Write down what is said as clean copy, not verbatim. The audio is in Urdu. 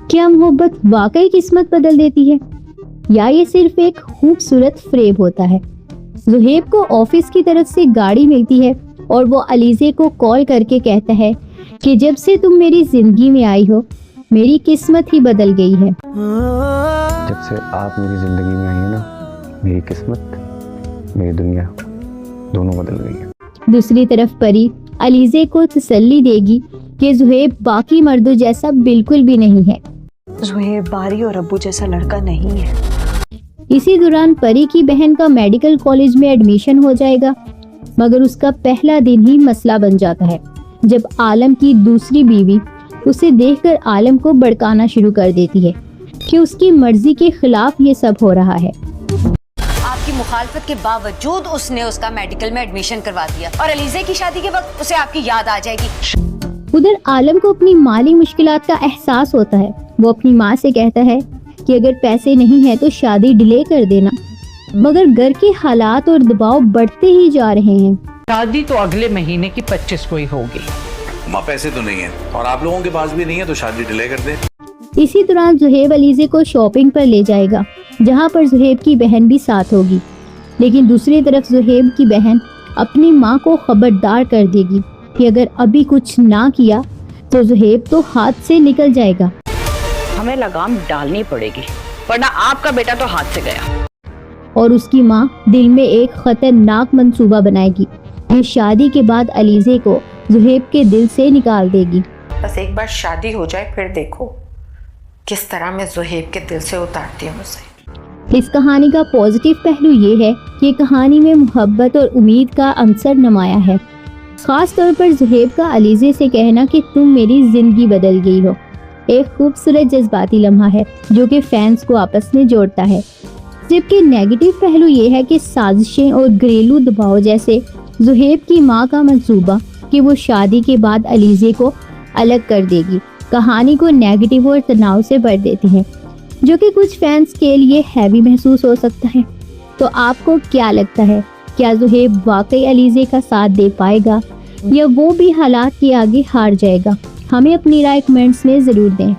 کیا محبت واقعی قسمت بدل دیتی ہے یا یہ صرف ایک خوبصورت فریب ہوتا ہے؟ زہیب کو آفس کی طرف سے گاڑی ملتی ہے اور وہ علیزے کو کال کر کے کہتا ہے کہ جب سے تم میری زندگی میں آئی ہو میری قسمت ہی بدل گئی ہے۔ جب سے آپ میری زندگی میں آئی ہیں نا، میری قسمت میری دنیا دونوں بدل گئی ہے۔ دوسری طرف پری علیزے کو تسلی دے گی کہ زہیب باقی مردوں جیسا بالکل بھی نہیں ہے۔ زہیب باری اور ابو جیسا لڑکا نہیں ہے۔ اسی دوران پری کی بہن کا میڈیکل کالج میں ایڈمیشن ہو جائے گا، مگر اس کا پہلا دن ہی مسئلہ بن جاتا ہے جب عالم کی دوسری بیوی اسے دیکھ کر عالم کو بھڑکانا شروع کر دیتی ہے کہ اس کی مرضی کے خلاف یہ سب ہو رہا ہے۔ آپ کی مخالفت کے باوجود اس نے اس کا میڈیکل میں ایڈمیشن کروا دیا اور علیزے کی شادی کے وقت اسے آپ کی یاد آ جائے گی۔ ادھر عالم کو اپنی مالی مشکلات کا احساس ہوتا ہے۔ وہ اپنی ماں سے کہتا ہے کہ اگر پیسے نہیں ہیں تو شادی ڈیلے کر دینا، مگر گھر کے حالات اور دباؤ بڑھتے ہی جا رہے ہیں۔ شادی تو اگلے مہینے کی 25 کو ہی ہوگی۔ ماں پیسے تو نہیں ہیں اور آپ لوگوں کے پاس بھی نہیں ہے تو شادی ڈیلے کر دیں۔ اسی دوران زہیب علیزے کو شاپنگ پر لے جائے گا جہاں پر زہیب کی بہن بھی ساتھ ہوگی، لیکن دوسری طرف زہیب کی بہن اپنی ماں کو خبردار کر دے گی کہ اگر ابھی کچھ نہ کیا تو زہیب تو ہاتھ سے نکل جائے گا۔ ہمیں لگام ڈالنی پڑے گی ورنہ آپ کا بیٹا تو ہاتھ سے گیا۔ اور اس کی ماں دل میں ایک خطرناک منصوبہ بنائے گی۔ یہ شادی کے بعد علیزے کو زہیب کے دل سے نکال دے گی۔ بس ایک بار شادی ہو جائے پھر دیکھو کس طرح میں زہیب کے دل سے اتارتی ہوں اسے۔ اس کہانی کا پازیٹیو پہلو یہ ہے کہ کہانی میں محبت اور امید کا عنصر نمایاں ہے، خاص طور پر زہیب کا علیزے سے کہنا کہ تم میری زندگی بدل گئی ہو ایک خوبصورت جذباتی لمحہ ہے جو کہ فینس کو آپس میں جوڑتا ہے۔ جبکہ نیگیٹو پہلو یہ ہے کہ سازشیں اور گھریلو دباؤ جیسے زہیب کی ماں کا منصوبہ کہ وہ شادی کے بعد علیزے کو الگ کر دے گی کہانی کو نیگیٹو اور تناؤ سے بھر دیتے ہیں، جو کہ کچھ فینس کے لیے ہیوی محسوس ہو سکتا ہے۔ تو آپ کو کیا لگتا ہے، کیا زہیب واقعی علیزے کا ساتھ دے پائے گا یا وہ بھی حالات کے آگے ہار جائے گا؟ ہمیں اپنی رائے کمنٹس میں ضرور دیں۔